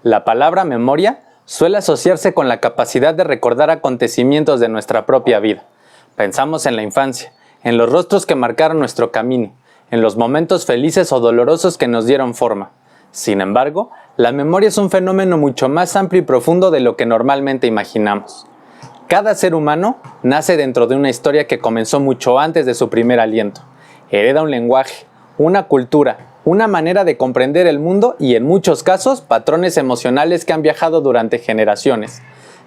La palabra memoria suele asociarse con la capacidad de recordar acontecimientos de nuestra propia vida. Pensamos en la infancia, en los rostros que marcaron nuestro camino, en los momentos felices o dolorosos que nos dieron forma. Sin embargo, la memoria es un fenómeno mucho más amplio y profundo de lo que normalmente imaginamos. Cada ser humano nace dentro de una historia que comenzó mucho antes de su primer aliento. Hereda un lenguaje, una cultura, una manera de comprender el mundo y, en muchos casos, patrones emocionales que han viajado durante generaciones.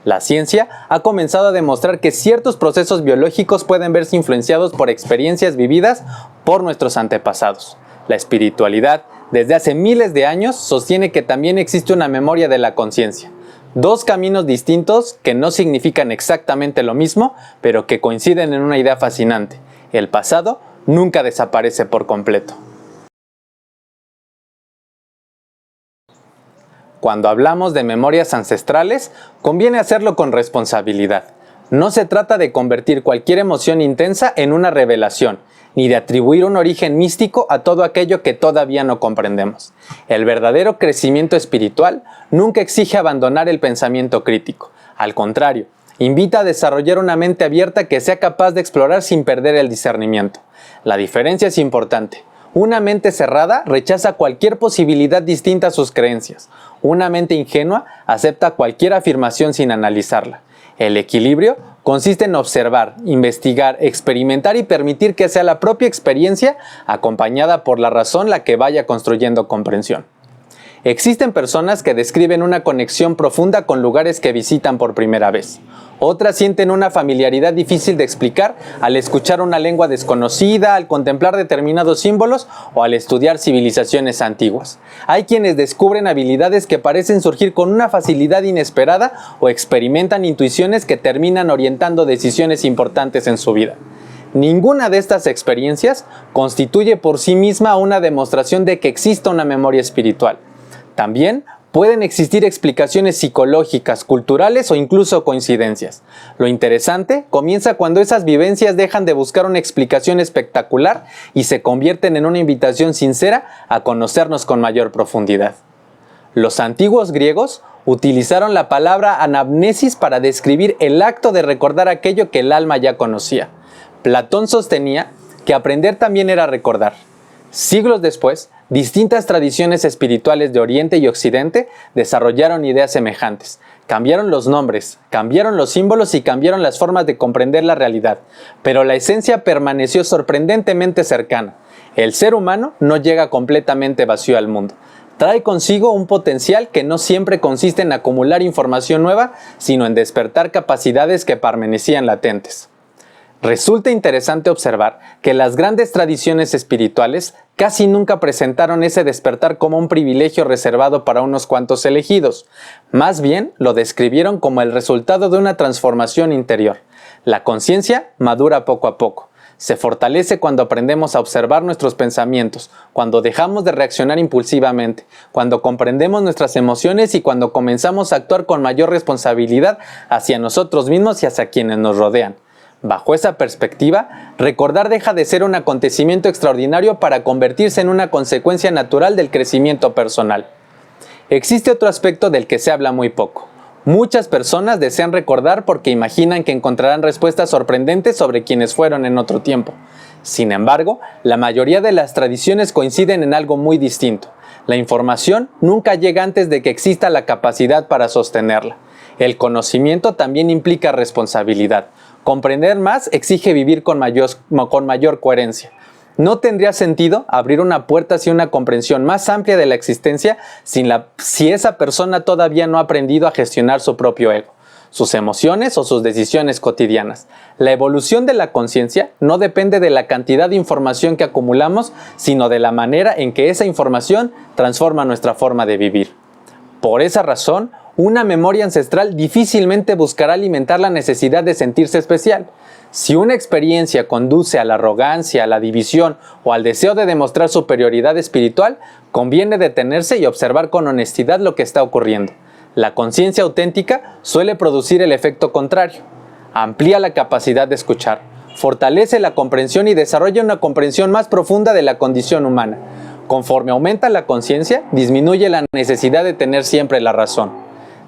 La ciencia ha comenzado a demostrar que ciertos procesos biológicos pueden verse influenciados por experiencias vividas por nuestros antepasados. La espiritualidad, desde hace miles de años, sostiene que también existe una memoria de la conciencia. Dos caminos distintos que no significan exactamente lo mismo, pero que coinciden en una idea fascinante: el pasado nunca desaparece por completo. Cuando hablamos de memorias ancestrales, conviene hacerlo con responsabilidad. No se trata de convertir cualquier emoción intensa en una revelación, ni de atribuir un origen místico a todo aquello que todavía no comprendemos. El verdadero crecimiento espiritual nunca exige abandonar el pensamiento crítico. Al contrario, invita a desarrollar una mente abierta que sea capaz de explorar sin perder el discernimiento. La diferencia es importante. Una mente cerrada rechaza cualquier posibilidad distinta a sus creencias. Una mente ingenua acepta cualquier afirmación sin analizarla. El equilibrio consiste en observar, investigar, experimentar y permitir que sea la propia experiencia, acompañada por la razón, la que vaya construyendo comprensión. Existen personas que describen una conexión profunda con lugares que visitan por primera vez. Otras sienten una familiaridad difícil de explicar al escuchar una lengua desconocida, al contemplar determinados símbolos o al estudiar civilizaciones antiguas. Hay quienes descubren habilidades que parecen surgir con una facilidad inesperada o experimentan intuiciones que terminan orientando decisiones importantes en su vida. Ninguna de estas experiencias constituye por sí misma una demostración de que exista una memoria espiritual. También pueden existir explicaciones psicológicas, culturales o incluso coincidencias. Lo interesante comienza cuando esas vivencias dejan de buscar una explicación espectacular y se convierten en una invitación sincera a conocernos con mayor profundidad. Los antiguos griegos utilizaron la palabra anamnesis para describir el acto de recordar aquello que el alma ya conocía. Platón sostenía que aprender también era recordar. Siglos después, distintas tradiciones espirituales de Oriente y Occidente desarrollaron ideas semejantes. Cambiaron los nombres, cambiaron los símbolos y cambiaron las formas de comprender la realidad, pero la esencia permaneció sorprendentemente cercana. El ser humano no llega completamente vacío al mundo. Trae consigo un potencial que no siempre consiste en acumular información nueva, sino en despertar capacidades que permanecían latentes. Resulta interesante observar que las grandes tradiciones espirituales casi nunca presentaron ese despertar como un privilegio reservado para unos cuantos elegidos. Más bien lo describieron como el resultado de una transformación interior. La conciencia madura poco a poco. Se fortalece cuando aprendemos a observar nuestros pensamientos, cuando dejamos de reaccionar impulsivamente, cuando comprendemos nuestras emociones y cuando comenzamos a actuar con mayor responsabilidad hacia nosotros mismos y hacia quienes nos rodean. Bajo esa perspectiva, recordar deja de ser un acontecimiento extraordinario para convertirse en una consecuencia natural del crecimiento personal. Existe otro aspecto del que se habla muy poco. Muchas personas desean recordar porque imaginan que encontrarán respuestas sorprendentes sobre quienes fueron en otro tiempo. Sin embargo, la mayoría de las tradiciones coinciden en algo muy distinto. La información nunca llega antes de que exista la capacidad para sostenerla. El conocimiento también implica responsabilidad. Comprender más exige vivir con mayor coherencia. No tendría sentido abrir una puerta hacia una comprensión más amplia de la existencia si esa persona todavía no ha aprendido a gestionar su propio ego, sus emociones o sus decisiones cotidianas. La evolución de la conciencia no depende de la cantidad de información que acumulamos, sino de la manera en que esa información transforma nuestra forma de vivir. Por esa razón, una memoria ancestral difícilmente buscará alimentar la necesidad de sentirse especial. Si una experiencia conduce a la arrogancia, a la división o al deseo de demostrar superioridad espiritual, conviene detenerse y observar con honestidad lo que está ocurriendo. La conciencia auténtica suele producir el efecto contrario. Amplía la capacidad de escuchar, fortalece la comprensión y desarrolla una comprensión más profunda de la condición humana. Conforme aumenta la conciencia, disminuye la necesidad de tener siempre la razón.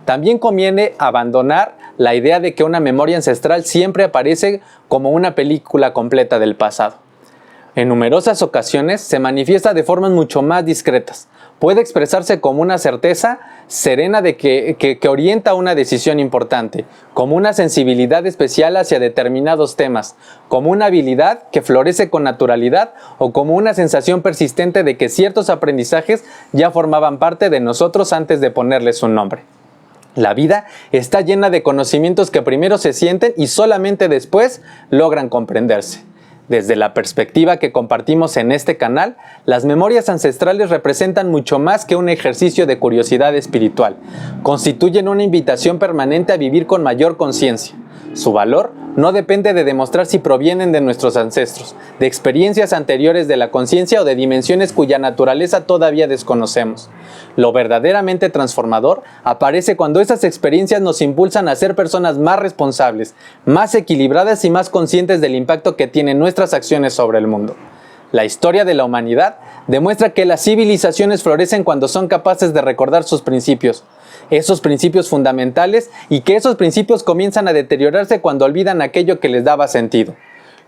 También conviene abandonar la idea de que una memoria ancestral siempre aparece como una película completa del pasado. En numerosas ocasiones se manifiesta de formas mucho más discretas. Puede expresarse como una certeza serena de que orienta una decisión importante, como una sensibilidad especial hacia determinados temas, como una habilidad que florece con naturalidad o como una sensación persistente de que ciertos aprendizajes ya formaban parte de nosotros antes de ponerles un nombre. La vida está llena de conocimientos que primero se sienten y solamente después logran comprenderse. Desde la perspectiva que compartimos en este canal, las memorias ancestrales representan mucho más que un ejercicio de curiosidad espiritual. Constituyen una invitación permanente a vivir con mayor conciencia. Su valor no depende de demostrar si provienen de nuestros ancestros, de experiencias anteriores de la conciencia o de dimensiones cuya naturaleza todavía desconocemos. Lo verdaderamente transformador aparece cuando esas experiencias nos impulsan a ser personas más responsables, más equilibradas y más conscientes del impacto que tienen nuestras acciones sobre el mundo. La historia de la humanidad demuestra que las civilizaciones florecen cuando son capaces de recordar sus principios, esos principios fundamentales, y que esos principios comienzan a deteriorarse cuando olvidan aquello que les daba sentido.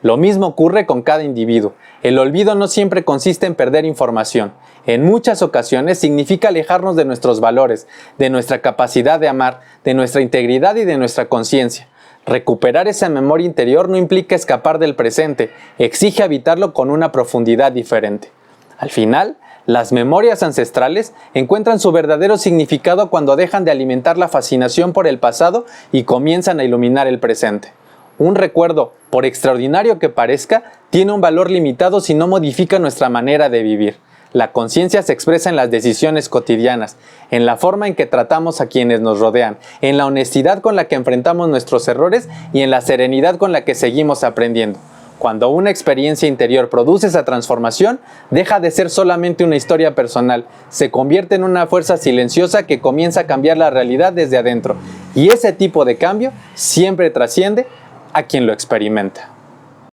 Lo mismo ocurre con cada individuo. El olvido no siempre consiste en perder información. En muchas ocasiones significa alejarnos de nuestros valores, de nuestra capacidad de amar, de nuestra integridad y de nuestra conciencia. Recuperar esa memoria interior no implica escapar del presente, exige habitarlo con una profundidad diferente. Al final, las memorias ancestrales encuentran su verdadero significado cuando dejan de alimentar la fascinación por el pasado y comienzan a iluminar el presente. Un recuerdo, por extraordinario que parezca, tiene un valor limitado si no modifica nuestra manera de vivir. La conciencia se expresa en las decisiones cotidianas, en la forma en que tratamos a quienes nos rodean, en la honestidad con la que enfrentamos nuestros errores y en la serenidad con la que seguimos aprendiendo. Cuando una experiencia interior produce esa transformación, deja de ser solamente una historia personal, se convierte en una fuerza silenciosa que comienza a cambiar la realidad desde adentro. Y ese tipo de cambio siempre trasciende a quien lo experimenta.